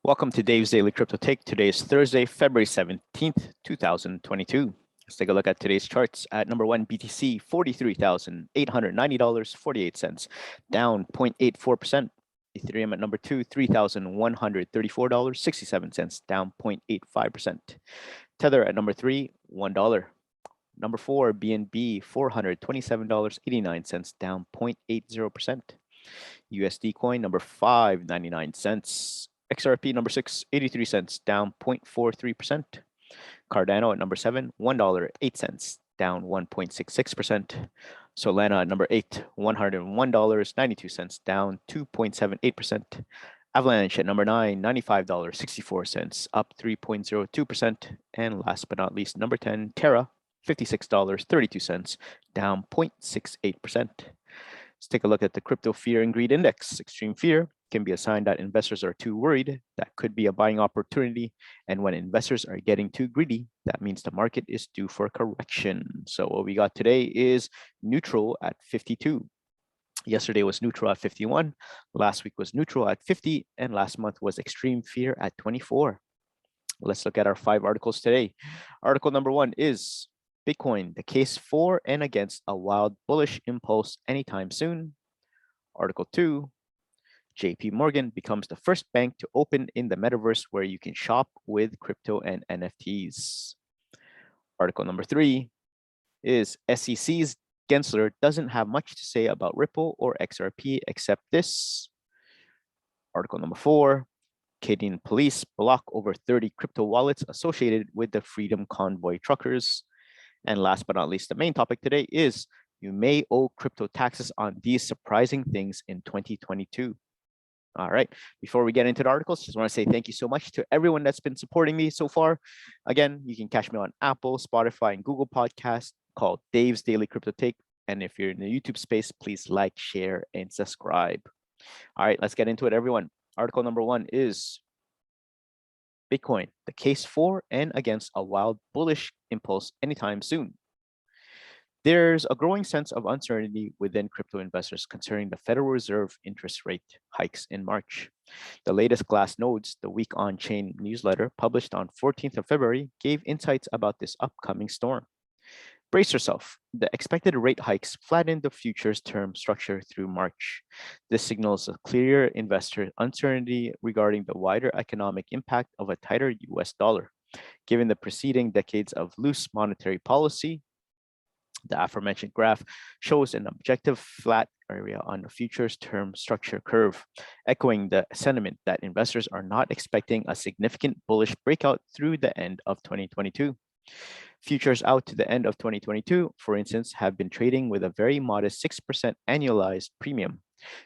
Welcome to Dave's Daily Crypto Take. Today is Thursday, February 17th, 2022. Let's take a look at today's charts. At number one, BTC, $43,890.48, down 0.84%. Ethereum at number two, $3,134.67, down 0.85%. Tether at number three, $1. Number four, BNB, $427.89, down 0.80%. USD coin number 5, 99 cents. XRP number 6, 83 cents, down 0.43%. Cardano at number 7, $1.08, down 1.66%. Solana at number 8, $101.92, down 2.78%. Avalanche at number 9, $95.64, up 3.02%. And last but not least, number 10, Terra, $56.32, down 0.68%. Let's take a look at the crypto fear and greed index. Extreme fear can be a sign that investors are too worried. That could be a buying opportunity. And when investors are getting too greedy, that means the market is due for a correction. So what we got today is neutral at 52. Yesterday was neutral at 51. Last week was neutral at 50. And last month was extreme fear at 24. Let's look at our 5 articles today. Article number 1 is Bitcoin, the case for and against a wild bullish impulse anytime soon. Article 2, JPMorgan becomes the first bank to open in the Metaverse where you can shop with crypto and NFTs. Article number 3 is SEC's Gensler doesn't have much to say about Ripple or XRP except this. Article number 4, Canadian police block over 30 crypto wallets associated with the Freedom Convoy truckers. And last but not least, the main topic today is you may owe crypto taxes on these surprising things in 2022. All right, before we get into the articles, just want to say thank you so much to everyone that's been supporting me so far. Again, you can catch me on Apple, Spotify, and Google Podcasts called Dave's Daily Crypto Take. And if you're in the YouTube space, please like, share, and subscribe. All right, let's get into it, everyone. Article number 1 is Bitcoin, the case for and against a wild bullish impulse anytime soon. There's a growing sense of uncertainty within crypto investors concerning the Federal Reserve interest rate hikes in March. The latest Glassnode, the week on-chain newsletter published on 14th of February, gave insights about this upcoming storm. Brace yourself. The expected rate hikes flattened the futures term structure through March. This signals a clear investor uncertainty regarding the wider economic impact of a tighter US dollar. Given the preceding decades of loose monetary policy, the aforementioned graph shows an objective flat area on the futures term structure curve, echoing the sentiment that investors are not expecting a significant bullish breakout through the end of 2022. Futures out to the end of 2022, for instance, have been trading with a very modest 6% annualized premium.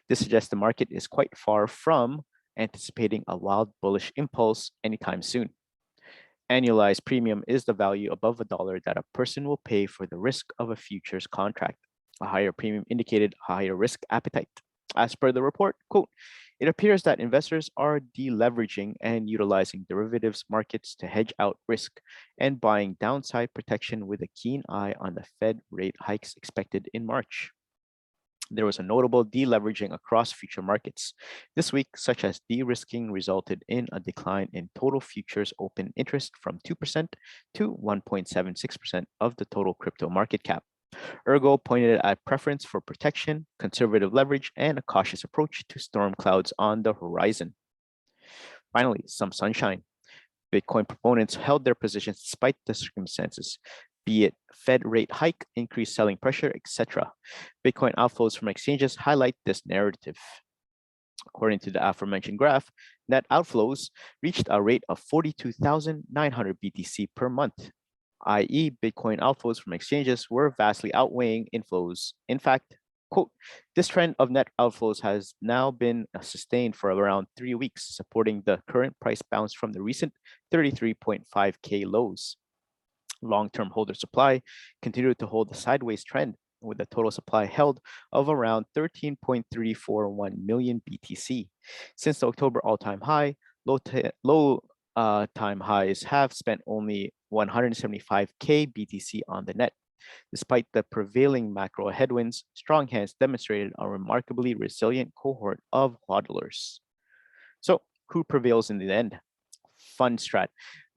This suggests the market is quite far from anticipating a wild bullish impulse anytime soon. Annualized premium is the value above $1 that a person will pay for the risk of a futures contract. A higher premium indicated a higher risk appetite. As per the report, quote, it appears that investors are deleveraging and utilizing derivatives markets to hedge out risk and buying downside protection with a keen eye on the Fed rate hikes expected in March. There was a notable deleveraging across future markets this week, such as de-risking resulted in a decline in total futures open interest from 2% to 1.76% of the total crypto market cap. Ergo pointed at preference for protection, conservative leverage, and a cautious approach to storm clouds on the horizon. Finally, some sunshine. Bitcoin proponents held their positions despite the circumstances, be it Fed rate hike, increased selling pressure, etc. Bitcoin outflows from exchanges highlight this narrative. According to the aforementioned graph, net outflows reached a rate of 42,900 BTC per month, i.e. Bitcoin outflows from exchanges were vastly outweighing inflows. In fact, quote, this trend of net outflows has now been sustained for around 3 weeks, supporting the current price bounce from the recent 33.5K lows. Long-term holder supply continued to hold a sideways trend, with a total supply held of around 13.341 million BTC. Since the October all-time high, low time highs have spent only 175K BTC on the net. Despite the prevailing macro headwinds, strong hands demonstrated a remarkably resilient cohort of hodlers. So who prevails in the end? Fundstrat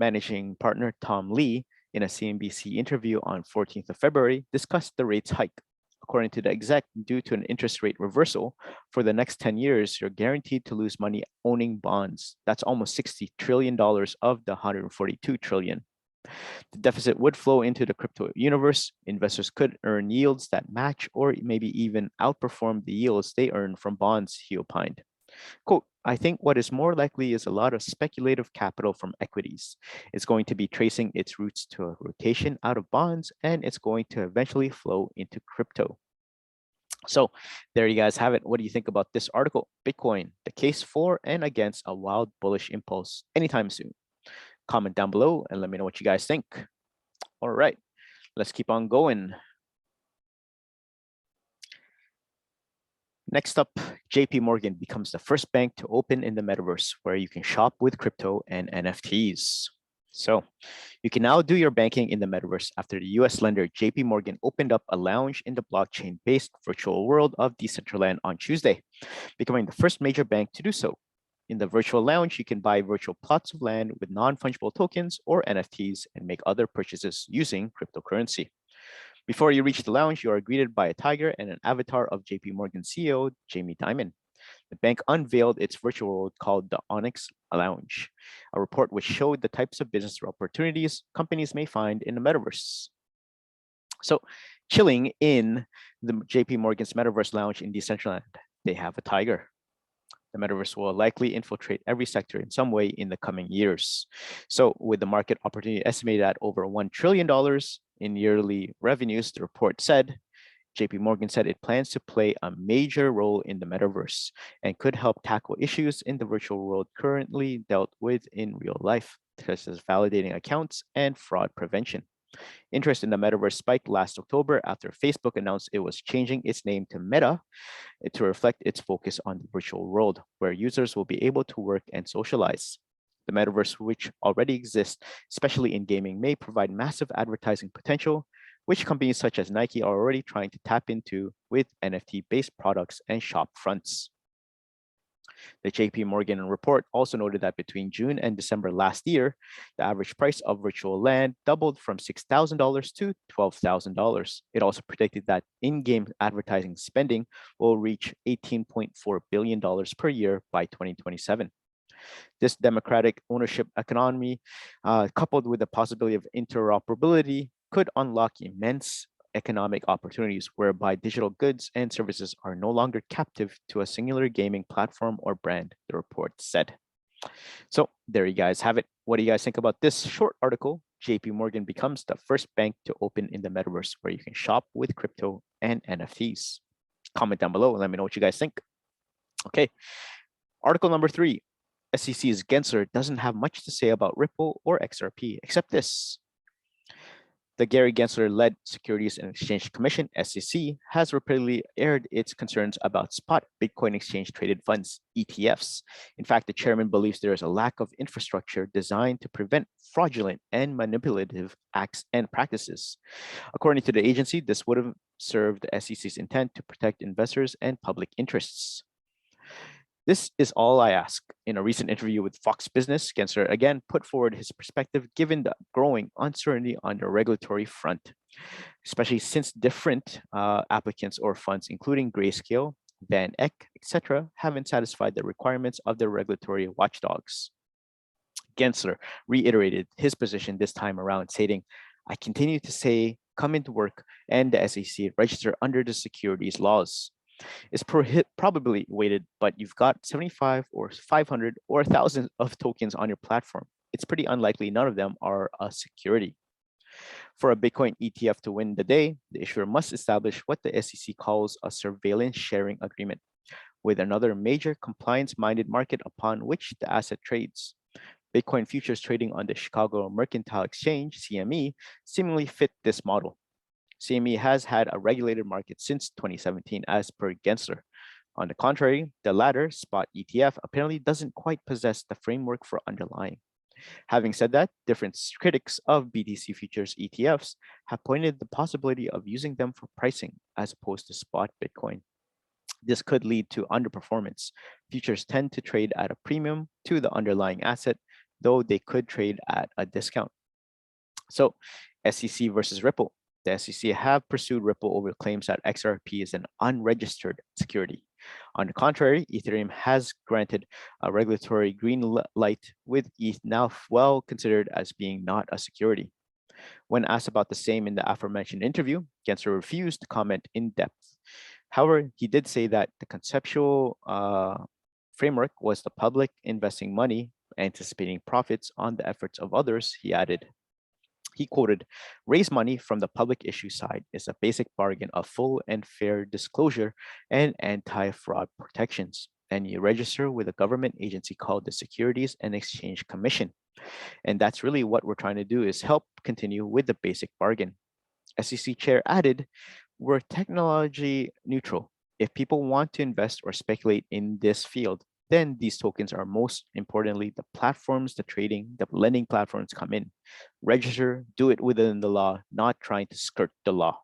managing partner Tom Lee, in a CNBC interview on 14th of February, discussed the rates hike. According to the exec, due to an interest rate reversal, for the next 10 years, you're guaranteed to lose money owning bonds. That's almost $60 trillion of the $142 trillion. The deficit would flow into the crypto universe. Investors could earn yields that match or maybe even outperform the yields they earn from bonds, he opined. Quote, I think what is more likely is a lot of speculative capital from equities. It's going to be tracing its roots to a rotation out of bonds, and it's going to eventually flow into crypto. So there you guys have it. What do you think about this article? Bitcoin, the case for and against a wild bullish impulse anytime soon. Comment down below and let me know what you guys think. All right, let's keep on going. Next up, JPMorgan becomes the first bank to open in the metaverse where you can shop with crypto and NFTs. So you can now do your banking in the metaverse after the US lender JPMorgan opened up a lounge in the blockchain-based virtual world of Decentraland on Tuesday, becoming the first major bank to do so. In the virtual lounge, you can buy virtual plots of land with non-fungible tokens or NFTs and make other purchases using cryptocurrency. Before you reach the lounge, you are greeted by a tiger and an avatar of JPMorgan CEO Jamie Dimon. The bank unveiled its virtual world called the Onyx Lounge, a report which showed the types of business opportunities companies may find in the metaverse. So, chilling in the JPMorgan's Metaverse Lounge in Decentraland, they have a tiger. The metaverse will likely infiltrate every sector in some way in the coming years. So with the market opportunity estimated at over $1 trillion in yearly revenues, the report said, JPMorgan said it plans to play a major role in the metaverse and could help tackle issues in the virtual world currently dealt with in real life, such as validating accounts and fraud prevention. Interest in the metaverse spiked last October after Facebook announced it was changing its name to Meta to reflect its focus on the virtual world, where users will be able to work and socialize. The metaverse, which already exists, especially in gaming, may provide massive advertising potential, which companies such as Nike are already trying to tap into with NFT-based products and shop fronts. The JPMorgan report also noted that between June and December last year, the average price of virtual land doubled from $6,000 to $12,000. It also predicted that in-game advertising spending will reach $18.4 billion per year by 2027. This democratic ownership economy, coupled with the possibility of interoperability, could unlock immense economic opportunities whereby digital goods and services are no longer captive to a singular gaming platform or brand, the report said. So there you guys have it. What do you guys think about this short article? JPMorgan becomes the first bank to open in the metaverse where you can shop with crypto and NFTs. Comment down below and let me know what you guys think. Okay, article number 3. SEC's Gensler doesn't have much to say about Ripple or XRP, except this. The Gary Gensler-led Securities and Exchange Commission, SEC, has repeatedly aired its concerns about spot Bitcoin exchange-traded funds, ETFs. In fact, the chairman believes there is a lack of infrastructure designed to prevent fraudulent and manipulative acts and practices. According to the agency, this would have served the SEC's intent to protect investors and public interests. This is all I ask. In a recent interview with Fox Business, Gensler again put forward his perspective given the growing uncertainty on the regulatory front, especially since different applicants or funds, including Grayscale, Van Eck, etc., haven't satisfied the requirements of the regulatory watchdogs. Gensler reiterated his position this time around, stating, I continue to say, come into work and the SEC register under the securities laws. It's probably weighted, but you've got 75 or 500 or 1,000 of tokens on your platform. It's pretty unlikely none of them are a security. For a Bitcoin ETF to win the day, the issuer must establish what the SEC calls a surveillance sharing agreement with another major compliance-minded market upon which the asset trades. Bitcoin futures trading on the Chicago Mercantile Exchange, CME, seemingly fit this model. CME has had a regulated market since 2017, as per Gensler. On the contrary, the latter, spot ETF, apparently doesn't quite possess the framework for underlying. Having said that, different critics of BTC futures ETFs have pointed the possibility of using them for pricing as opposed to spot Bitcoin. This could lead to underperformance. Futures tend to trade at a premium to the underlying asset, though they could trade at a discount. So, SEC versus Ripple. The SEC have pursued Ripple over claims that XRP is an unregistered security. On the contrary, Ethereum has granted a regulatory green light, with ETH now well considered as being not a security. When asked about the same in the aforementioned interview, Gensler refused to comment in depth. However, he did say that the conceptual framework was the public investing money, anticipating profits on the efforts of others. He added, he quoted, "Raise money from the public issue side is a basic bargain of full and fair disclosure and anti-fraud protections. And you register with a government agency called the Securities and Exchange Commission." And that's really what we're trying to do, is help continue with the basic bargain. SEC chair added, "We're technology neutral. If people want to invest or speculate in this field, then these tokens are most importantly the platforms, the trading, the lending platforms come in. Register, do it within the law, not trying to skirt the law."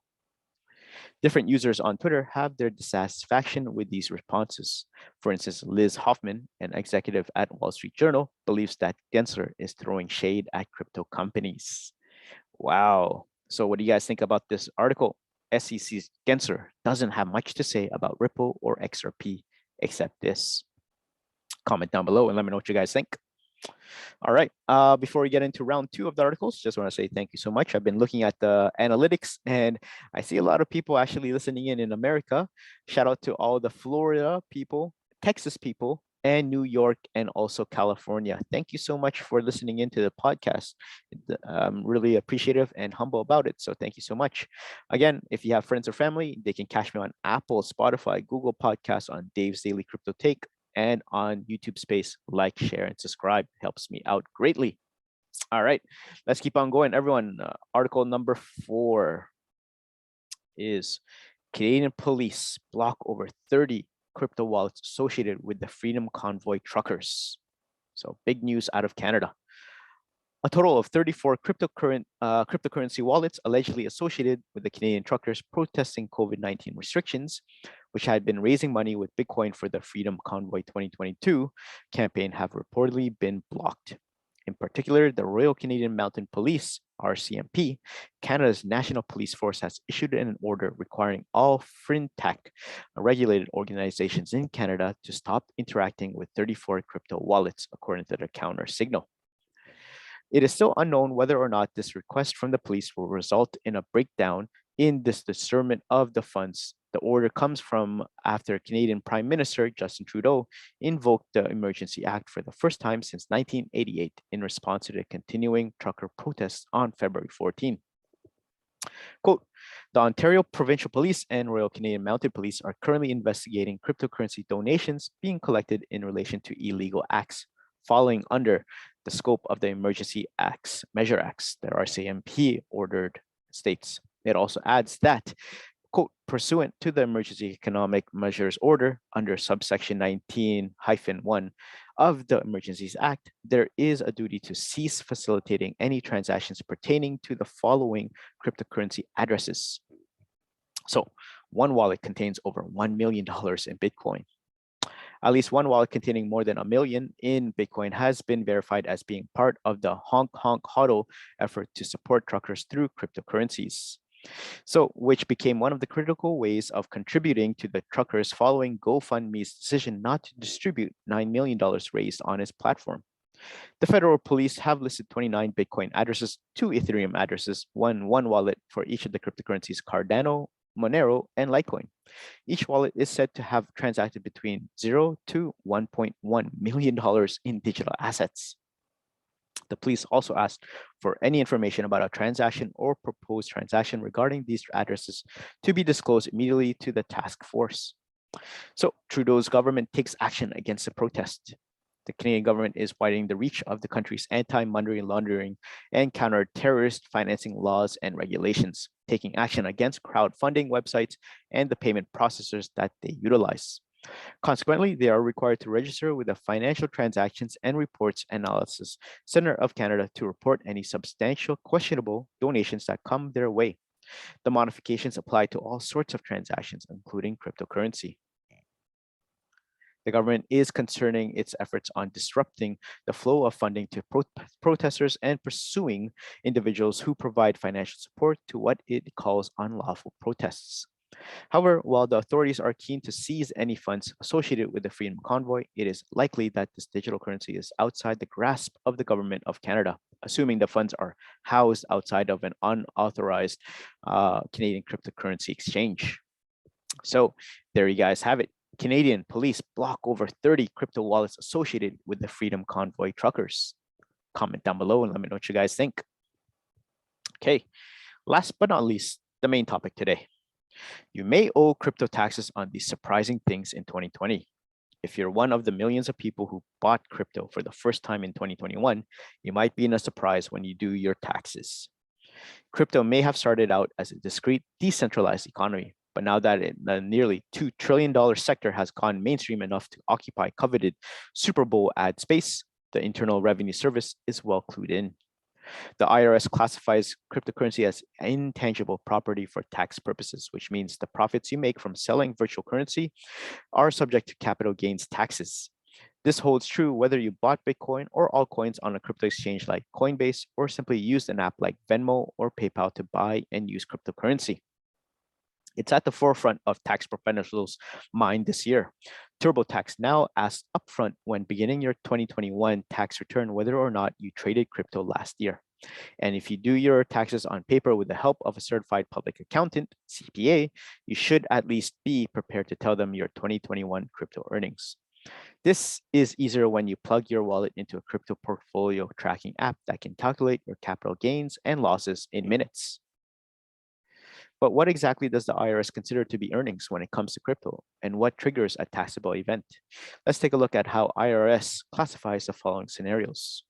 Different users on Twitter have their dissatisfaction with these responses. For instance, Liz Hoffman, an executive at Wall Street Journal, believes that Gensler is throwing shade at crypto companies. Wow. So what do you guys think about this article? SEC's Gensler doesn't have much to say about Ripple or XRP except this. Comment down below and let me know what you guys think. All right. Before we get into round 2 of the articles, just want to say thank you so much. I've been looking at the analytics and I see a lot of people actually listening in America. Shout out to all the Florida people, Texas people, and New York, and also California. Thank you so much for listening into the podcast. I'm really appreciative and humble about it. So thank you so much. Again, if you have friends or family, they can catch me on Apple, Spotify, Google Podcasts, on Dave's Daily Crypto Take, and on YouTube Space. Like, share, and subscribe. Helps me out greatly. All right, let's keep on going, everyone. Article number 4 is Canadian police block over 30 crypto wallets associated with the Freedom Convoy truckers. So big news out of Canada. A total of 34 cryptocurrency wallets allegedly associated with the Canadian truckers protesting COVID-19 restrictions, which had been raising money with Bitcoin for the Freedom Convoy 2022 campaign, have reportedly been blocked. In particular, the Royal Canadian Mounted Police, RCMP, Canada's national police force, has issued an order requiring all fintech regulated organizations in Canada to stop interacting with 34 crypto wallets, according to the counter signal. It is still unknown whether or not this request from the police will result in a breakdown in this discernment of the funds. The order comes from after Canadian Prime Minister Justin Trudeau invoked the Emergency Act for the first time since 1988 in response to the continuing trucker protests on February 14. Quote, "The Ontario Provincial Police and Royal Canadian Mounted Police are currently investigating cryptocurrency donations being collected in relation to illegal acts falling under the scope of the Emergency Acts, Measure Acts that RCMP ordered states." It also adds that, quote, "Pursuant to the Emergency Economic Measures Order under subsection 19-1 of the Emergencies Act, there is a duty to cease facilitating any transactions pertaining to the following cryptocurrency addresses." So one wallet contains over $1 million in Bitcoin. At least one wallet containing more than $1 million in Bitcoin has been verified as being part of the Honk Honk HODL effort to support truckers through cryptocurrencies. So, which became one of the critical ways of contributing to the truckers following GoFundMe's decision not to distribute $9 million raised on its platform. The federal police have listed 29 Bitcoin addresses, 2 Ethereum addresses, one wallet for each of the cryptocurrencies Cardano, Monero, and Litecoin. Each wallet is said to have transacted between $0 to $1.1 million in digital assets. The police also asked for any information about a transaction or proposed transaction regarding these addresses to be disclosed immediately to the task force. So Trudeau's government takes action against the protest. The Canadian government is widening the reach of the country's anti-money laundering and counter-terrorist financing laws and regulations, taking action against crowdfunding websites and the payment processors that they utilize. Consequently, they are required to register with the Financial Transactions and Reports Analysis Center of Canada to report any substantial questionable donations that come their way. The modifications apply to all sorts of transactions, including cryptocurrency. The government is concerning its efforts on disrupting the flow of funding to protesters and pursuing individuals who provide financial support to what it calls unlawful protests. However, while the authorities are keen to seize any funds associated with the Freedom Convoy, it is likely that this digital currency is outside the grasp of the government of Canada, assuming the funds are housed outside of an unauthorized Canadian cryptocurrency exchange. So there you guys have it. Canadian police block over 30 crypto wallets associated with the Freedom Convoy truckers. Comment down below and let me know what you guys think. Okay, last but not least, the main topic today. You may owe crypto taxes on these surprising things in 2020. If you're one of the millions of people who bought crypto for the first time in 2021, you might be in a surprise when you do your taxes. Crypto may have started out as a discrete, decentralized economy, but now that the nearly $2 trillion sector has gone mainstream enough to occupy coveted Super Bowl ad space, the Internal Revenue Service is well clued in. The IRS classifies cryptocurrency as intangible property for tax purposes, which means the profits you make from selling virtual currency are subject to capital gains taxes. This holds true whether you bought Bitcoin or altcoins on a crypto exchange like Coinbase, or simply used an app like Venmo or PayPal to buy and use cryptocurrency. It's at the forefront of tax professionals' mind this year. TurboTax now asks upfront when beginning your 2021 tax return whether or not you traded crypto last year. And if you do your taxes on paper with the help of a certified public accountant, CPA, you should at least be prepared to tell them your 2021 crypto earnings. This is easier when you plug your wallet into a crypto portfolio tracking app that can calculate your capital gains and losses in minutes. But what exactly does the IRS consider to be earnings when it comes to crypto, and what triggers a taxable event? Let's take a look at how IRS classifies the following scenarios.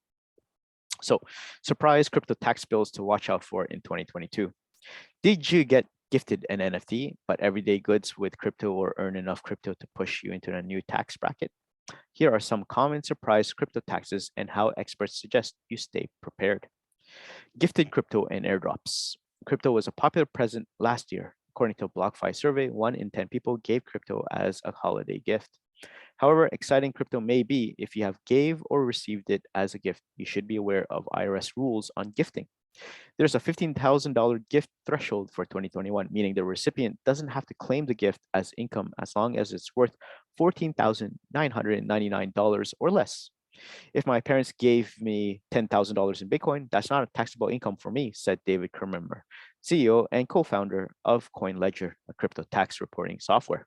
So, surprise crypto tax bills to watch out for in 2022. Did you get gifted an NFT, but everyday goods with crypto or earn enough crypto to push you into a new tax bracket? Here are some common surprise crypto taxes and how experts suggest you stay prepared. Gifted crypto and airdrops. Crypto was a popular present last year. According to a BlockFi survey, 1 in 10 people gave crypto as a holiday gift. However exciting crypto may be, if you have gave or received it as a gift, you should be aware of IRS rules on gifting. There's a $15,000 gift threshold for 2021, meaning the recipient doesn't have to claim the gift as income as long as it's worth $14,999 or less. If my parents gave me $10,000 in Bitcoin, that's not a taxable income for me, said David Kermember, CEO and co-founder of CoinLedger, a crypto tax reporting software.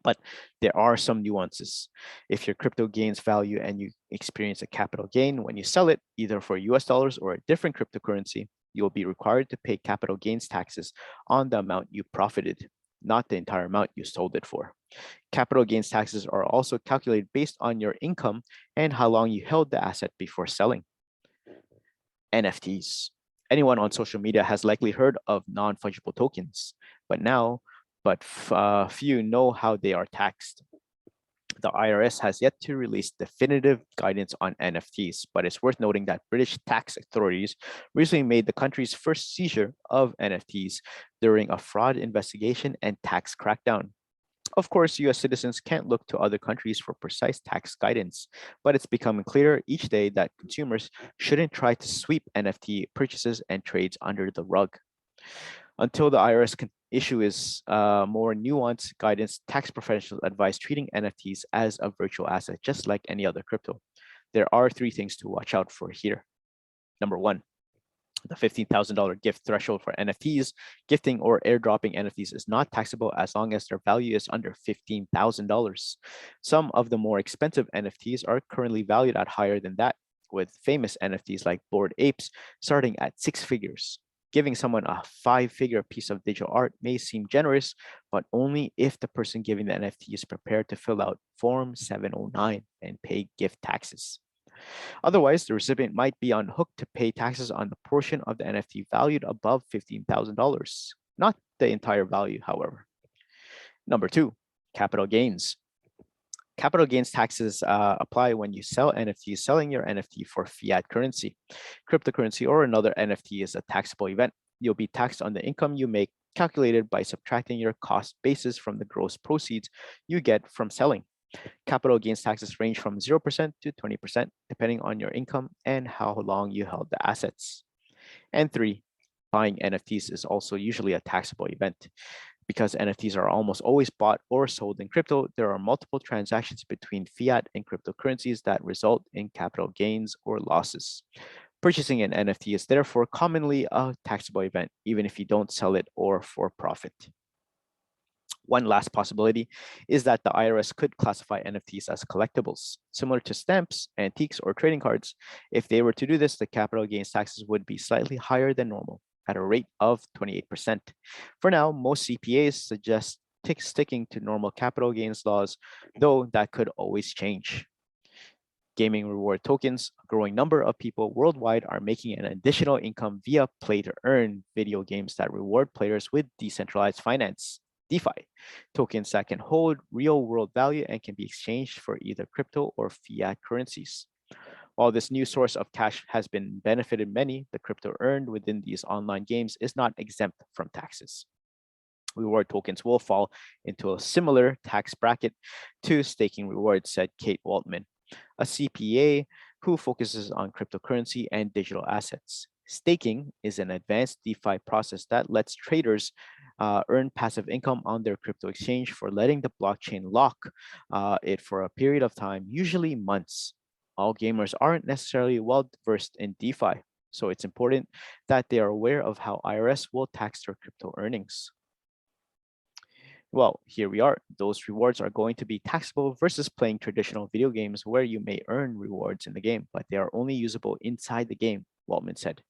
But there are some nuances. If your crypto gains value and you experience a capital gain when you sell it, either for US dollars or a different cryptocurrency, you will be required to pay capital gains taxes on the amount you profited, not the entire amount you sold it for. Capital gains taxes are also calculated based on your income and how long you held the asset before selling. NFTs. Anyone on social media has likely heard of non-fungible tokens, but few know how they are taxed. The IRS has yet to release definitive guidance on NFTs, but it's worth noting that British tax authorities recently made the country's first seizure of NFTs during a fraud investigation and tax crackdown. Of course, US citizens can't look to other countries for precise tax guidance, but it's becoming clearer each day that consumers shouldn't try to sweep NFT purchases and trades under the rug. Until the IRS can issue more nuanced guidance, tax professionals advise treating NFTs as a virtual asset, just like any other crypto. There are 3 things to watch out for here. Number 1, the $15,000 gift threshold for NFTs. Gifting or airdropping NFTs is not taxable as long as their value is under $15,000. Some of the more expensive NFTs are currently valued at higher than that, with famous NFTs like Bored Apes starting at 6 figures. Giving someone a 5-figure piece of digital art may seem generous, but only if the person giving the NFT is prepared to fill out Form 709 and pay gift taxes. Otherwise, the recipient might be on hook to pay taxes on the portion of the NFT valued above $15,000, not the entire value, however. Number 2, capital gains. Capital gains taxes apply when you sell NFTs, selling your NFT for fiat currency. Cryptocurrency or another NFT is a taxable event. You'll be taxed on the income you make, calculated by subtracting your cost basis from the gross proceeds you get from selling. Capital gains taxes range from 0% to 20%, depending on your income and how long you held the assets. And 3, buying NFTs is also usually a taxable event. Because NFTs are almost always bought or sold in crypto, there are multiple transactions between fiat and cryptocurrencies that result in capital gains or losses. Purchasing an NFT is therefore commonly a taxable event, even if you don't sell it or for profit. One last possibility is that the IRS could classify NFTs as collectibles, similar to stamps, antiques, or trading cards. If they were to do this, the capital gains taxes would be slightly higher than normal, at a rate of 28%. For now, most CPAs suggest sticking to normal capital gains laws, though that could always change. Gaming reward tokens, a growing number of people worldwide are making an additional income via play-to-earn video games that reward players with decentralized finance, DeFi, tokens that can hold real-world value and can be exchanged for either crypto or fiat currencies. While this new source of cash has been benefited many, the crypto earned within these online games is not exempt from taxes. Reward tokens will fall into a similar tax bracket to staking rewards, said Kate Waltman, a CPA who focuses on cryptocurrency and digital assets. Staking is an advanced DeFi process that lets traders earn passive income on their crypto exchange for letting the blockchain lock it for a period of time, usually months. All gamers aren't necessarily well versed in DeFi, so it's important that they are aware of how IRS will tax their crypto earnings. Well, here we are. Those rewards are going to be taxable versus playing traditional video games where you may earn rewards in the game, but they are only usable inside the game, Waltman said.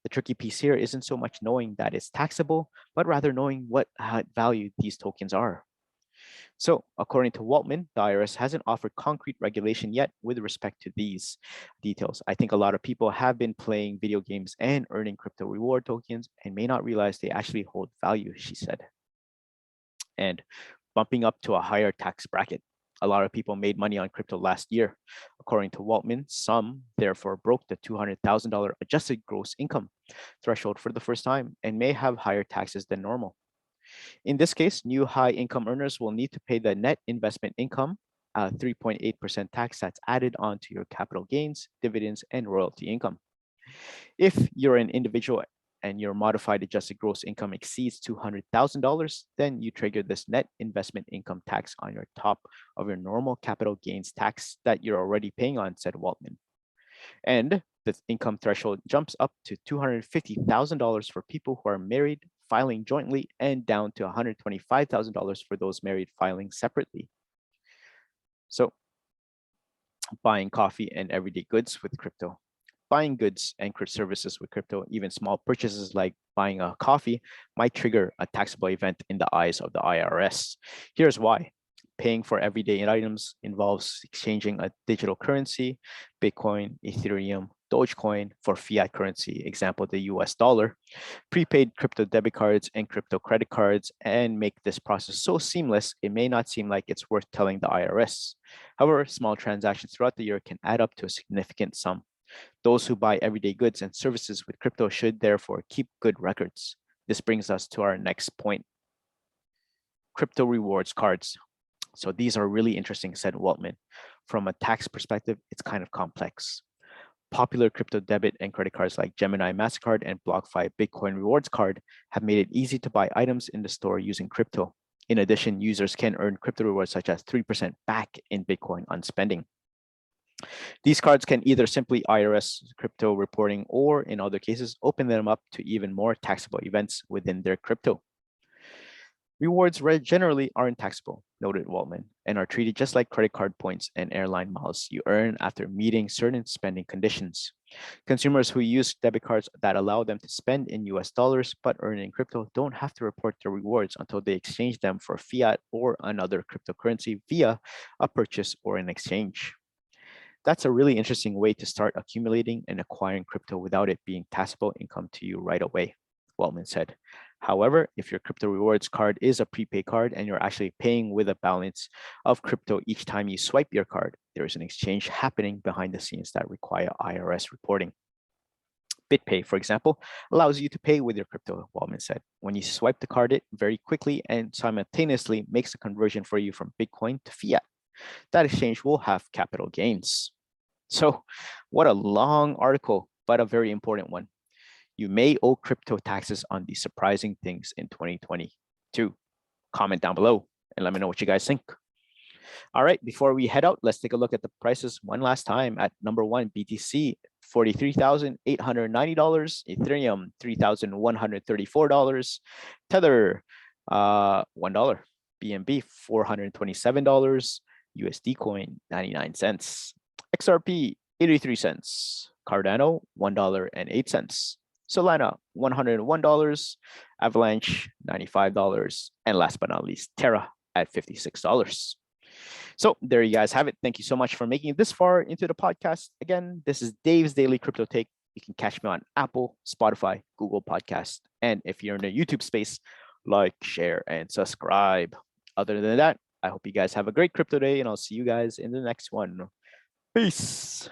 The tricky piece here isn't so much knowing that it's taxable, but rather knowing what value these tokens are. So, according to Waltman, the IRS hasn't offered concrete regulation yet with respect to these details. I think a lot of people have been playing video games and earning crypto reward tokens and may not realize they actually hold value, she said. And bumping up to a higher tax bracket. A lot of people made money on crypto last year. According to Waltman, some therefore broke the $200,000 adjusted gross income threshold for the first time and may have higher taxes than normal. In this case, new high income earners will need to pay the net investment income, 3.8% tax that's added onto your capital gains, dividends, and royalty income. If you're an individual and your modified adjusted gross income exceeds $200,000, then you trigger this net investment income tax on your top of your normal capital gains tax that you're already paying on, said Waltman. And the income threshold jumps up to $250,000 for people who are married filing jointly and down to $125,000 for those married filing separately. So, buying coffee and everyday goods with crypto. Buying goods and services with crypto, even small purchases like buying a coffee, might trigger a taxable event in the eyes of the IRS. Here's why. Paying for everyday items involves exchanging a digital currency, Bitcoin, Ethereum, Dogecoin, for fiat currency, example, the US dollar, prepaid crypto debit cards and crypto credit cards, and make this process so seamless, it may not seem like it's worth telling the IRS. However, small transactions throughout the year can add up to a significant sum. Those who buy everyday goods and services with crypto should therefore keep good records. This brings us to our next point. Crypto rewards cards. So these are really interesting, said Waltman. From a tax perspective, it's kind of complex. Popular crypto debit and credit cards like Gemini MasterCard and BlockFi Bitcoin Rewards Card have made it easy to buy items in the store using crypto. In addition, users can earn crypto rewards such as 3% back in Bitcoin on spending. These cards can either simply IRS crypto reporting or, in other cases, open them up to even more taxable events within their crypto. Rewards generally aren't taxable, noted Waltman, and are treated just like credit card points and airline miles you earn after meeting certain spending conditions. Consumers who use debit cards that allow them to spend in US dollars but earn in crypto don't have to report their rewards until they exchange them for fiat or another cryptocurrency via a purchase or an exchange. That's a really interesting way to start accumulating and acquiring crypto without it being taxable income to you right away, Waltman said. However, if your crypto rewards card is a prepaid card and you're actually paying with a balance of crypto each time you swipe your card, there is an exchange happening behind the scenes that require IRS reporting. BitPay, for example, allows you to pay with your crypto, Waltman said. When you swipe the card, it very quickly and simultaneously makes a conversion for you from Bitcoin to fiat. that exchange will have capital gains. So what a long article, but a very important one. You may owe crypto taxes on these surprising things in 2022. Comment down below and let me know what you guys think. All right, before we head out, let's take a look at the prices one last time. At number one, BTC, $43,890, Ethereum, $3,134, Tether, $1, BNB, $427, USD coin, 99 cents, XRP, 83 cents, Cardano, $1.08, Solana, $101, Avalanche, $95, and last but not least, Terra at $56. So there you guys have it. Thank you so much for making it this far into the podcast. Again, this is Dave's Daily Crypto Take. You can catch me on Apple, Spotify, Google Podcast. And if you're in the YouTube space, like, share, and subscribe. Other than that, I hope you guys have a great crypto day, and I'll see you guys in the next one. Peace.